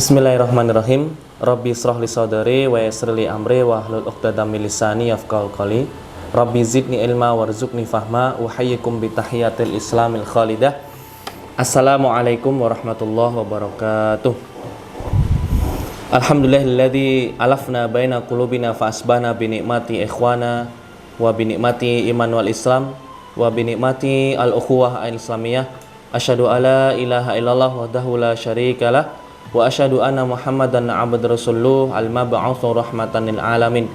Bismillahirrahmanirrahim. Rabbi israh li sadri wa yassir li amri wa hlul 'uqdatam min lisani yafqahu qawli. Rabbi zidni ilma warzuqni fahma. Uhayyikum bi tahiyatil islamil khalidah. Assalamualaikum warahmatullahi wabarakatuh. Alhamdulillahilladzi alafna baina qulubina fa asbana bi ni'mati ikhwana wa bi ni'mati iman wal islam wa bi ni'mati al ukhuwah al islamiyah. Asyhadu alla ilaha illallah wahdahu la syarikalah wa asyhadu anna Muhammadan abdur rasulullah al-mab'utsu rahmatan lil alamin.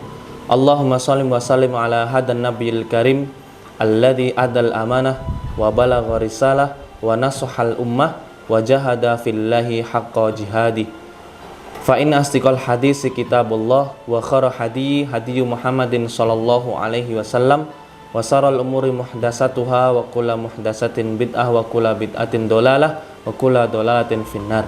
Allahumma shalli wa sallim ala hadan nabiyil karim alladzi adal amanah wa balagha risalah wa nasahal ummah wa jahada fillahi haqqa jihadi. Fa inna asdiqal hadis kitabullah wa khairu hadi Muhammadin sallallahu alaihi wasallam wa saral umuri muhdatsatuha wa kullu muhdatsatin bid'ah wa kullu bid'atin dolalah wa kullu dolalatin finnar.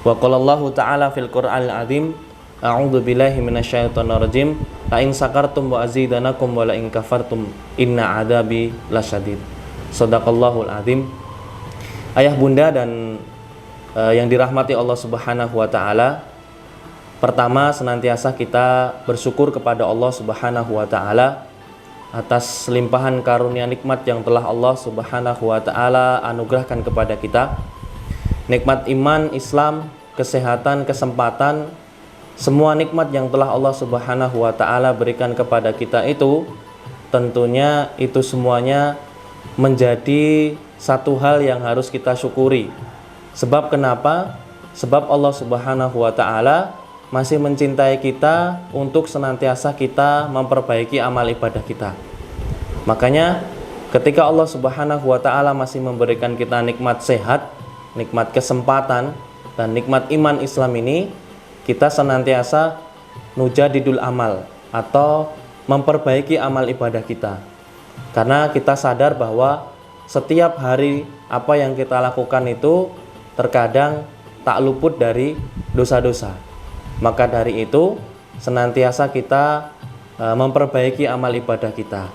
Wa qala Allahu ta'ala fil Qur'anil azim, a'udzu billahi minasyaitonir rajim, la in sakartum wa azidanakum wa la in kafartum inna adzabi lasyadid. Shadaqallahul azim. Ayah bunda dan yang dirahmati Allah Subhanahu wa taala, pertama senantiasa kita bersyukur kepada Allah Subhanahu wa taala atas limpahan karunia nikmat yang telah Allah Subhanahu wa taala anugerahkan kepada kita. Nikmat iman, Islam, kesehatan, kesempatan, semua nikmat yang telah Allah Subhanahu wa taala berikan kepada kita itu, tentunya itu semuanya menjadi satu hal yang harus kita syukuri. Sebab kenapa? Sebab Allah Subhanahu wa taala masih mencintai kita untuk senantiasa kita memperbaiki amal ibadah kita. Makanya ketika Allah Subhanahu wa taala masih memberikan kita nikmat sehat, nikmat kesempatan, dan nikmat iman Islam ini, kita senantiasa nujadidul amal atau memperbaiki amal ibadah kita. Karena kita sadar bahwa setiap hari apa yang kita lakukan itu terkadang tak luput dari dosa-dosa. Maka dari itu senantiasa kita memperbaiki amal ibadah kita.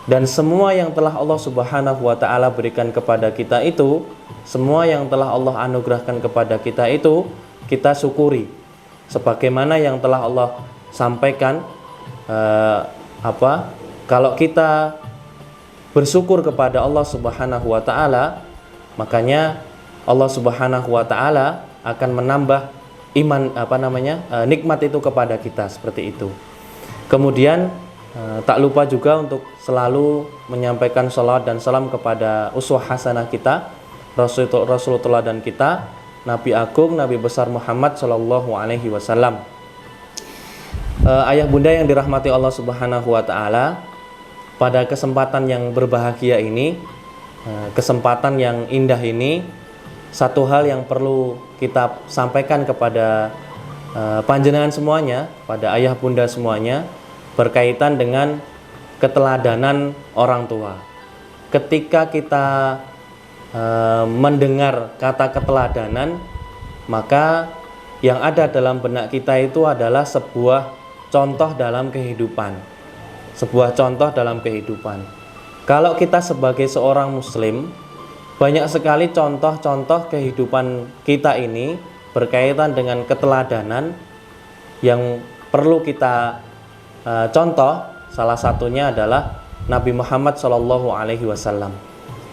Dan semua yang telah Allah Subhanahu wa taala berikan kepada kita itu, semua yang telah Allah anugerahkan kepada kita itu, kita syukuri. Sebagaimana yang telah Allah sampaikan, kalau kita bersyukur kepada Allah Subhanahu wa taala, makanya Allah Subhanahu wa taala akan menambah nikmat itu kepada kita, seperti itu. Kemudian tak lupa juga untuk selalu menyampaikan salawat dan salam kepada uswah hasanah kita, Rasulullah dan kita, Nabi Agung, Nabi besar Muhammad sallallahu alaihi wasallam. Ayah bunda yang dirahmati Allah Subhanahu wa taala, pada kesempatan yang berbahagia ini, kesempatan yang indah ini, satu hal yang perlu kita sampaikan kepada panjenengan semuanya, pada ayah bunda semuanya, berkaitan dengan keteladanan orang tua. Ketika kita mendengar kata keteladanan, maka yang ada dalam benak kita itu adalah sebuah contoh dalam kehidupan. Sebuah contoh dalam kehidupan. Kalau kita sebagai seorang muslim, banyak sekali contoh-contoh kehidupan kita ini berkaitan dengan keteladanan yang perlu kita contoh. Salah satunya adalah Nabi Muhammad Shallallahu Alaihi Wasallam,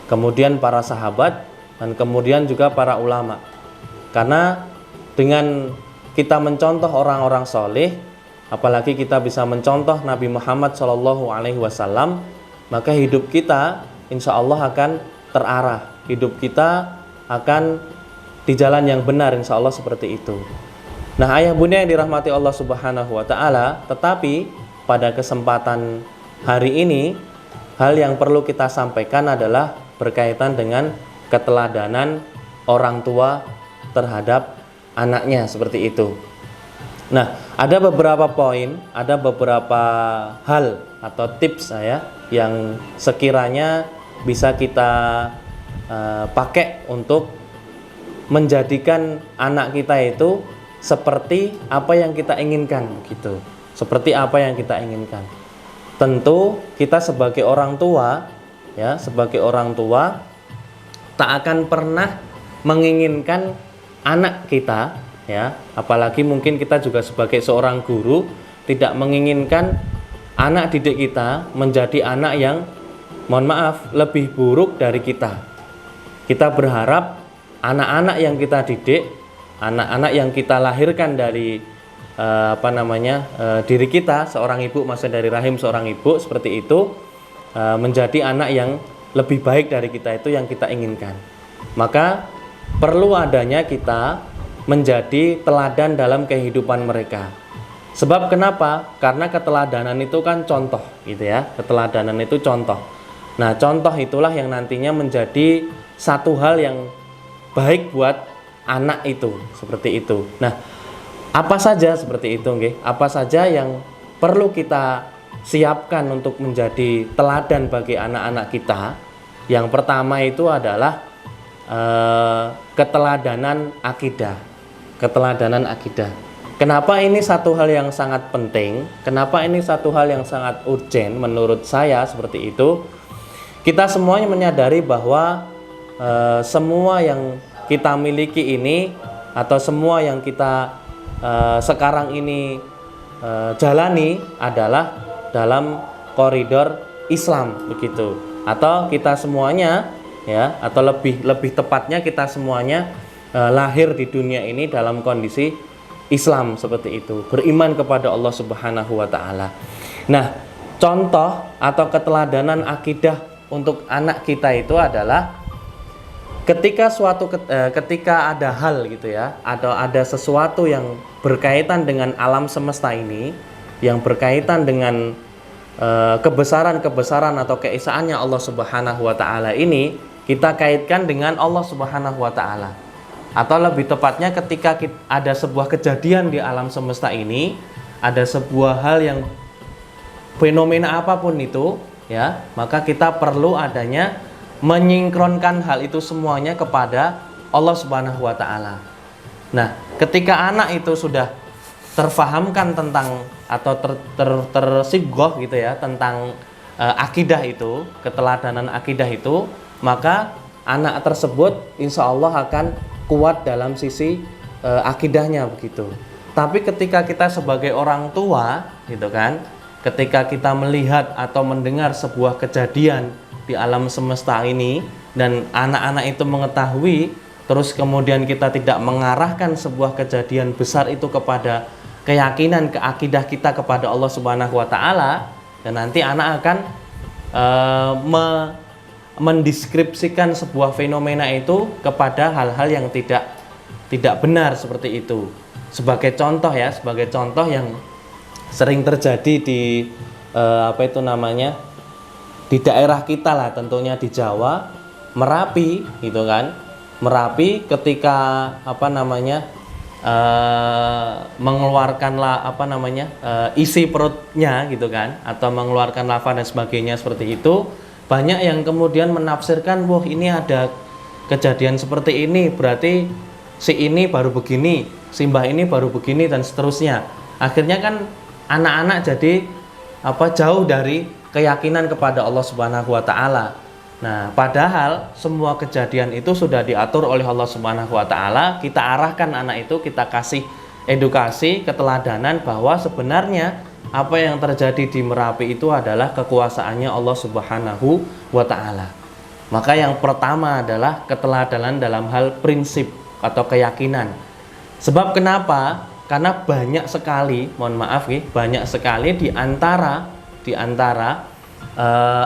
kemudian para sahabat, dan kemudian juga para ulama. Karena dengan kita mencontoh orang-orang soleh, apalagi kita bisa mencontoh Nabi Muhammad Shallallahu Alaihi Wasallam, maka hidup kita insya Allah akan terarah, hidup kita akan di jalan yang benar, insya Allah seperti itu. Nah, ayah bunda yang dirahmati Allah Subhanahu wa taala, tetapi pada kesempatan hari ini, hal yang perlu kita sampaikan adalah berkaitan dengan keteladanan orang tua terhadap anaknya, seperti itu. Nah, ada beberapa poin, ada beberapa hal atau tips saya yang sekiranya bisa kita pakai untuk menjadikan anak kita itu seperti apa yang kita inginkan, gitu. Seperti apa yang kita inginkan. Tentu kita sebagai orang tua, ya, sebagai orang tua tak akan pernah menginginkan anak kita ya. Apalagi mungkin kita juga sebagai seorang guru tidak menginginkan anak didik kita menjadi anak yang, mohon maaf, lebih buruk dari kita. Kita berharap anak-anak yang kita didik, anak-anak yang kita lahirkan dari diri kita, seorang ibu, maksudnya dari rahim seorang ibu, seperti itu, menjadi anak yang lebih baik dari kita, itu yang kita inginkan. Maka perlu adanya kita menjadi teladan dalam kehidupan mereka. Sebab kenapa? Karena keteladanan itu kan contoh, gitu ya. Keteladanan itu contoh. Nah, contoh itulah yang nantinya menjadi satu hal yang baik buat anak itu, seperti itu. Nah, apa saja seperti itu, nggih? Apa saja yang perlu kita siapkan untuk menjadi teladan bagi anak-anak kita? Yang pertama itu adalah keteladanan akidah. Keteladanan akidah. Kenapa ini satu hal yang sangat penting? Kenapa ini satu hal yang sangat urgent menurut saya seperti itu? Kita semuanya menyadari bahwa semua yang kita miliki ini, atau semua yang kita sekarang ini jalani adalah dalam koridor Islam, begitu. Atau kita semuanya, ya, atau lebih tepatnya kita semuanya lahir di dunia ini dalam kondisi Islam, seperti itu, beriman kepada Allah Subhanahu wa taala. Nah, contoh atau keteladanan akidah untuk anak kita itu adalah ketika ketika ada hal, gitu ya, atau ada sesuatu yang berkaitan dengan alam semesta ini, yang berkaitan dengan kebesaran atau keesaannya Allah Subhanahu wa taala ini, kita kaitkan dengan Allah Subhanahu wa taala. Atau lebih tepatnya ketika ada sebuah kejadian di alam semesta ini, ada sebuah hal yang fenomena apapun itu, ya, maka kita perlu adanya menyinkronkan hal itu semuanya kepada Allah Subhanahu wa taala. Nah, ketika anak itu sudah terfahamkan tentang atau tersigoh, gitu ya, tentang akidah itu, keteladanan akidah itu, maka anak tersebut insya Allah akan kuat dalam sisi akidahnya, begitu. Tapi ketika kita sebagai orang tua, gitu kan, ketika kita melihat atau mendengar sebuah kejadian di alam semesta ini dan anak-anak itu mengetahui, terus kemudian kita tidak mengarahkan sebuah kejadian besar itu kepada keyakinan, keakidah kita kepada Allah Subhanahu wa taala, dan nanti anak akan mendeskripsikan sebuah fenomena itu kepada hal-hal yang tidak benar, seperti itu. Sebagai contoh, ya, sebagai contoh yang sering terjadi di di daerah kita lah, tentunya di Jawa, Merapi, gitu kan. Merapi ketika mengeluarkan isi perutnya, gitu kan, atau mengeluarkan lava dan sebagainya, seperti itu. Banyak yang kemudian menafsirkan, wah, ini ada kejadian seperti ini, berarti si ini baru begini, si mbah ini baru begini, dan seterusnya. Akhirnya kan anak-anak jadi jauh dari keyakinan kepada Allah Subhanahu wa taala. Nah, padahal semua kejadian itu sudah diatur oleh Allah Subhanahu wa taala. Kita arahkan anak itu, kita kasih edukasi, keteladanan bahwa sebenarnya apa yang terjadi di Merapi itu adalah kekuasaannya Allah Subhanahu wa taala. Maka yang pertama adalah keteladanan dalam hal prinsip atau keyakinan. Sebab kenapa? Karena banyak sekali, mohon maaf nih, banyak sekali di antara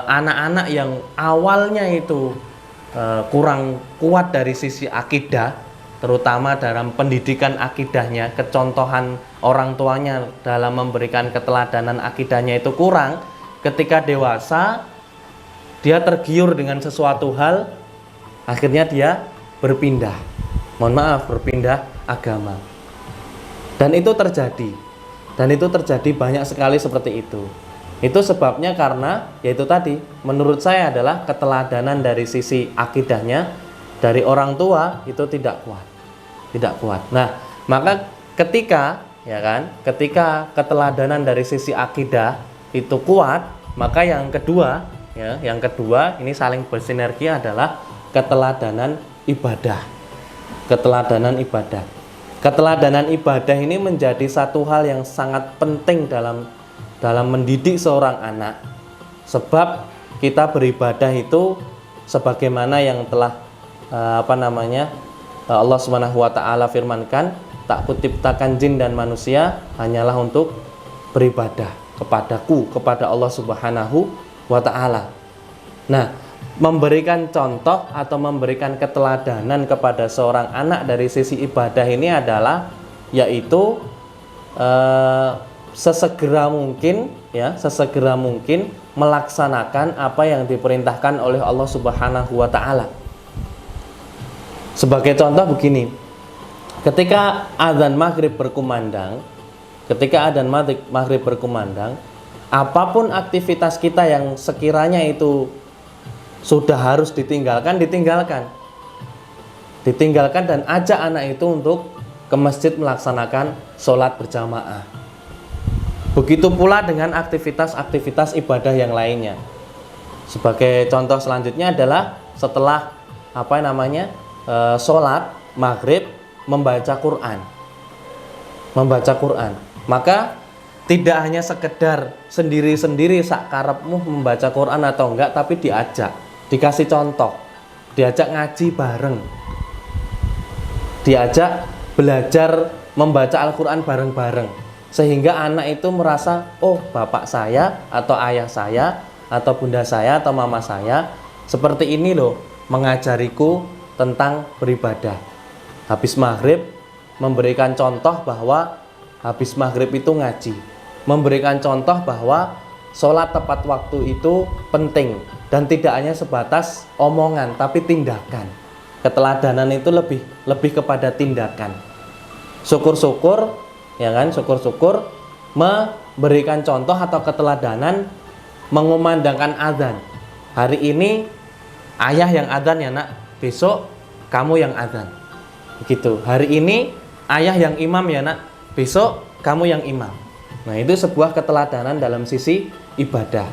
anak-anak yang awalnya itu kurang kuat dari sisi akidah, terutama dalam pendidikan akidahnya, kecontohan orang tuanya dalam memberikan keteladanan akidahnya itu kurang. Ketika dewasa, dia tergiur dengan sesuatu hal, akhirnya dia berpindah agama. Dan itu terjadi banyak sekali seperti itu. Itu sebabnya karena, yaitu tadi, menurut saya adalah keteladanan dari sisi akidahnya dari orang tua itu tidak kuat. Nah, maka ketika keteladanan dari sisi akidah itu kuat, maka yang kedua ini saling bersinergi adalah keteladanan ibadah. Keteladanan ibadah ini menjadi satu hal yang sangat penting dalam mendidik seorang anak. Sebab kita beribadah itu sebagaimana yang telah Allah Subhanahu wa taala firmankan, tak kutiptakan jin dan manusia hanyalah untuk beribadah kepadaku, kepada Allah Subhanahu wa taala. Nah, memberikan contoh atau memberikan keteladanan kepada seorang anak dari sisi ibadah ini adalah yaitu sesegera mungkin melaksanakan apa yang diperintahkan oleh Allah Subhanahu wa taala. Sebagai contoh begini, ketika adzan maghrib berkumandang, apapun aktivitas kita yang sekiranya itu sudah harus ditinggalkan dan ajak anak itu untuk ke masjid melaksanakan sholat berjamaah. Begitu pula dengan aktivitas-aktivitas ibadah yang lainnya. Sebagai contoh selanjutnya adalah setelah sholat maghrib membaca Quran. Maka tidak hanya sekedar sendiri-sendiri sak karepmu membaca Quran atau enggak, tapi diajak, dikasih contoh, diajak ngaji bareng, diajak belajar membaca Al-Quran bareng-bareng, sehingga anak itu merasa, oh bapak saya atau ayah saya atau bunda saya atau mama saya seperti ini loh mengajariku tentang beribadah. Habis maghrib memberikan contoh bahwa habis maghrib itu ngaji, memberikan contoh bahwa sholat tepat waktu itu penting dan tidak hanya sebatas omongan tapi tindakan. Keteladanan itu lebih kepada tindakan. Syukur-syukur memberikan contoh atau keteladanan mengumandangkan azan. Hari ini ayah yang azan ya nak, besok kamu yang azan. Begitu. Hari ini ayah yang imam ya nak, besok kamu yang imam. Nah, itu sebuah keteladanan dalam sisi ibadah.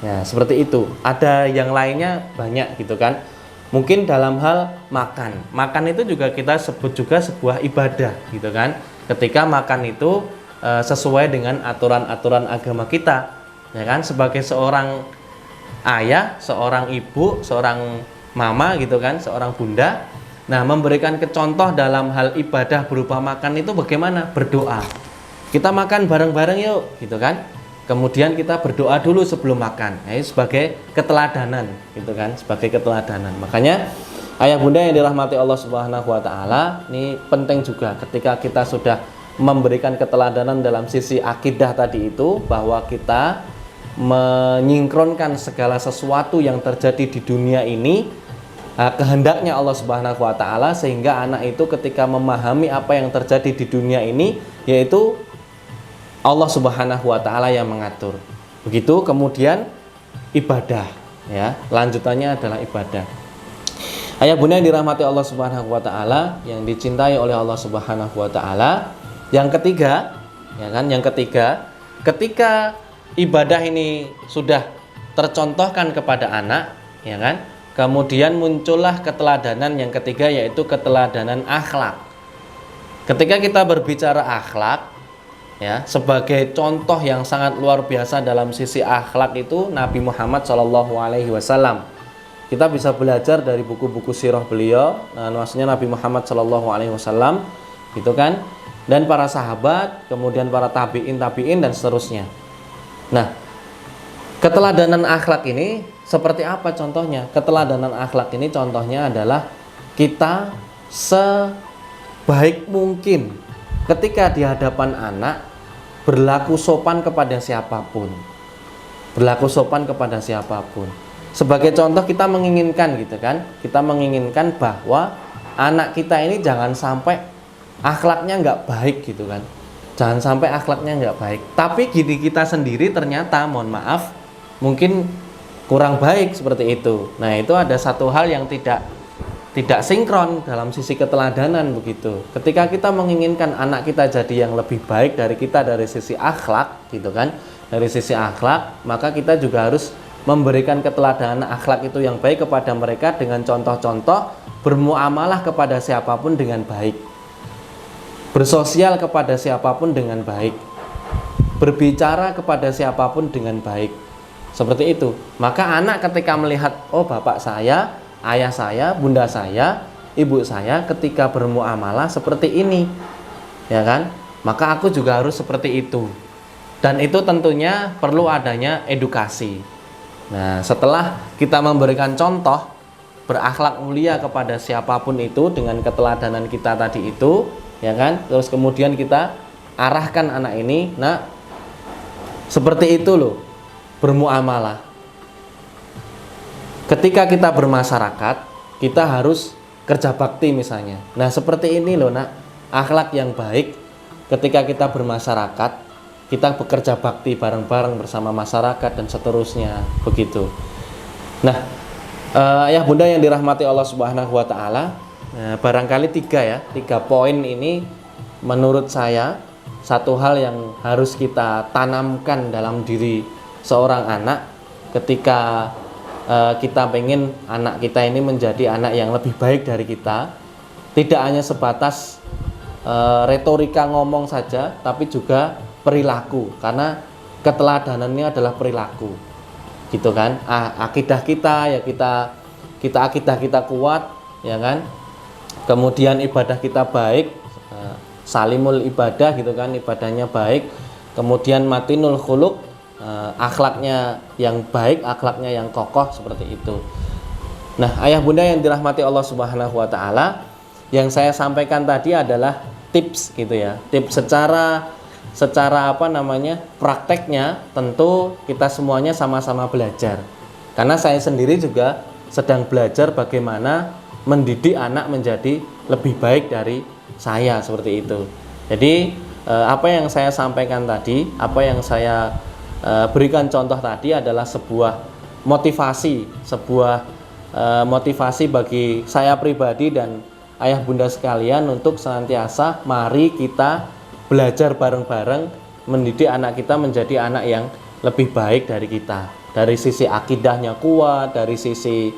Ya, seperti itu. Ada yang lainnya banyak gitu kan. Mungkin dalam hal makan. Makan itu juga kita sebut juga sebuah ibadah gitu kan. Ketika makan itu sesuai dengan aturan-aturan agama kita. Ya kan, sebagai seorang ayah, seorang ibu, seorang mama gitu kan, seorang bunda. Nah, memberikan contoh dalam hal ibadah berupa makan itu bagaimana? Berdoa. Kita makan bareng-bareng yuk, gitu kan. Kemudian kita berdoa dulu sebelum makan. Nah, ini sebagai keteladanan, gitu kan, sebagai keteladanan. Makanya ayah bunda yang dirahmati Allah Subhanahu wa taala, ini penting juga ketika kita sudah memberikan keteladanan dalam sisi akidah tadi itu, bahwa kita menyinkronkan segala sesuatu yang terjadi di dunia ini kehendaknya Allah Subhanahu wa taala, sehingga anak itu ketika memahami apa yang terjadi di dunia ini yaitu Allah Subhanahu wa taala yang mengatur. Begitu kemudian ibadah ya, lanjutannya adalah ibadah. Ayah bunda yang dirahmati Allah Subhanahu wa taala, yang dicintai oleh Allah Subhanahu wa taala. Yang ketiga, ya kan, ketika ibadah ini sudah tercontohkan kepada anak, ya kan? Kemudian muncullah keteladanan yang ketiga, yaitu keteladanan akhlak. Ketika kita berbicara akhlak, ya, sebagai contoh yang sangat luar biasa dalam sisi akhlak itu Nabi Muhammad SAW. Kita bisa belajar dari buku-buku sirah beliau, maksudnya Nabi Muhammad SAW, gitu kan, dan para sahabat, kemudian para tabiin dan seterusnya. Nah, keteladanan akhlak ini seperti apa contohnya? Keteladanan akhlak ini contohnya adalah kita sebaik mungkin ketika di hadapan anak berlaku sopan kepada siapapun. Sebagai contoh kita menginginkan gitu kan, kita menginginkan bahwa anak kita ini jangan sampai akhlaknya nggak baik gitu kan. Jangan sampai akhlaknya nggak baik. Tapi diri kita sendiri ternyata, mohon maaf, mungkin kurang baik seperti itu. Nah, itu ada satu hal yang tidak sinkron dalam sisi keteladanan begitu. Ketika kita menginginkan anak kita jadi yang lebih baik dari kita dari sisi akhlak gitu kan, dari sisi akhlak, maka kita juga harus memberikan keteladanan akhlak itu yang baik kepada mereka dengan contoh-contoh bermuamalah kepada siapapun dengan baik. bersosial kepada siapapun dengan baik, berbicara kepada siapapun dengan baik. Seperti itu. Maka anak ketika melihat, oh bapak saya, ayah saya, bunda saya, ibu saya ketika bermuamalah seperti ini, ya kan? Maka aku juga harus seperti itu. Dan itu tentunya perlu adanya edukasi. Nah, setelah kita memberikan contoh berakhlak mulia kepada siapapun itu dengan keteladanan kita tadi itu, ya kan? Terus kemudian kita arahkan anak ini, nah seperti itu loh bermuamalah. Ketika kita bermasyarakat, kita harus kerja bakti misalnya. Nah, seperti ini loh nak, akhlak yang baik ketika kita bermasyarakat, kita bekerja bakti bareng-bareng bersama masyarakat dan seterusnya, begitu. Nah, ayah bunda yang dirahmati Allah Subhanahu wa taala, barangkali tiga poin ini menurut saya satu hal yang harus kita tanamkan dalam diri seorang anak ketika kita pengen anak kita ini menjadi anak yang lebih baik dari kita. Tidak hanya sebatas retorika ngomong saja, tapi juga perilaku, karena keteladanannya adalah perilaku, gitu kan. Akidah kita ya kita akidah kita kuat, ya kan. Kemudian ibadah kita baik, salimul ibadah, gitu kan, ibadahnya baik. Kemudian matinul khuluq, akhlaknya yang baik, akhlaknya yang kokoh, seperti itu. Nah, ayah bunda yang dirahmati Allah Subhanahu wa taala, yang saya sampaikan tadi adalah tips, gitu ya. Tips secara prakteknya tentu kita semuanya sama-sama belajar. Karena saya sendiri juga sedang belajar bagaimana mendidik anak menjadi lebih baik dari saya, seperti itu. Jadi apa yang saya sampaikan tadi, apa yang saya berikan contoh tadi adalah sebuah motivasi bagi saya pribadi dan ayah bunda sekalian untuk senantiasa mari kita belajar bareng-bareng mendidik anak kita menjadi anak yang lebih baik dari kita. Dari sisi akidahnya kuat, dari sisi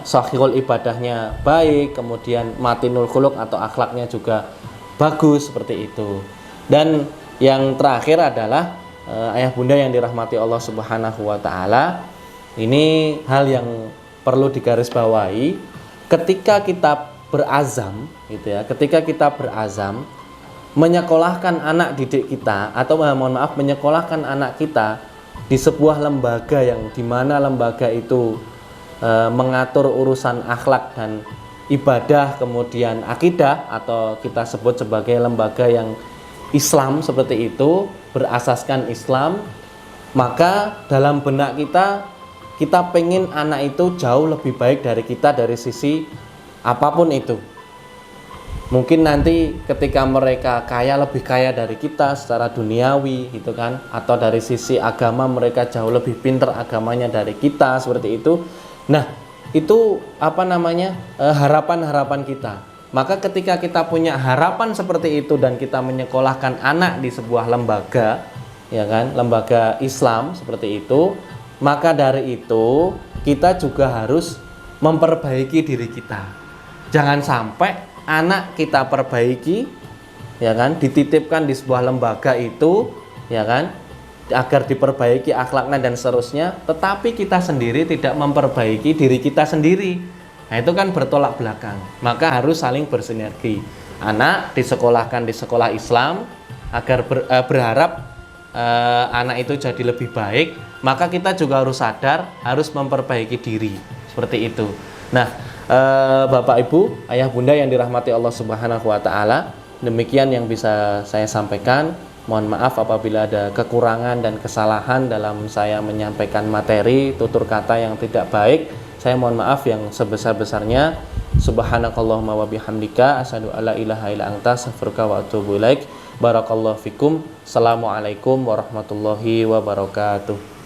sahihul ibadahnya baik, kemudian matinul khuluq atau akhlaknya juga bagus, seperti itu. Dan yang terakhir adalah ayah bunda yang dirahmati Allah Subhanahu wa taala, ini hal yang perlu digarisbawahi ketika kita berazam, gitu ya. Ketika kita berazam menyekolahkan anak didik kita, atau menyekolahkan anak kita di sebuah lembaga yang dimana lembaga itu mengatur urusan akhlak dan ibadah, kemudian akidah, atau kita sebut sebagai lembaga yang Islam, seperti itu, berasaskan Islam, maka dalam benak kita pengen anak itu jauh lebih baik dari kita dari sisi apapun itu. Mungkin nanti ketika mereka kaya, lebih kaya dari kita secara duniawi, gitu kan, atau dari sisi agama mereka jauh lebih pintar agamanya dari kita, seperti itu. Nah, itu harapan-harapan kita. Maka ketika kita punya harapan seperti itu dan kita menyekolahkan anak di sebuah lembaga, ya kan, lembaga Islam seperti itu, maka dari itu kita juga harus memperbaiki diri kita. Jangan sampai anak kita perbaiki, ya kan, dititipkan di sebuah lembaga itu, ya kan, agar diperbaiki akhlaknya dan seterusnya, tetapi kita sendiri tidak memperbaiki diri kita sendiri. Nah, itu kan bertolak belakang. Maka harus saling bersinergi. Anak disekolahkan di sekolah Islam agar berharap anak itu jadi lebih baik, maka kita juga harus sadar, harus memperbaiki diri, seperti itu. Nah, Bapak Ibu, ayah bunda yang dirahmati Allah Subhanahu wa taala, demikian yang bisa saya sampaikan. Mohon maaf apabila ada kekurangan dan kesalahan dalam saya menyampaikan materi, tutur kata yang tidak baik. Saya mohon maaf yang sebesar-besarnya. Subhanakallahumma wa bihamdika asyhadu alla ilaha illa anta astaghfiruka wa atubu ilaik. Barakallahu fikum. Assalamualaikum warahmatullahi wabarakatuh.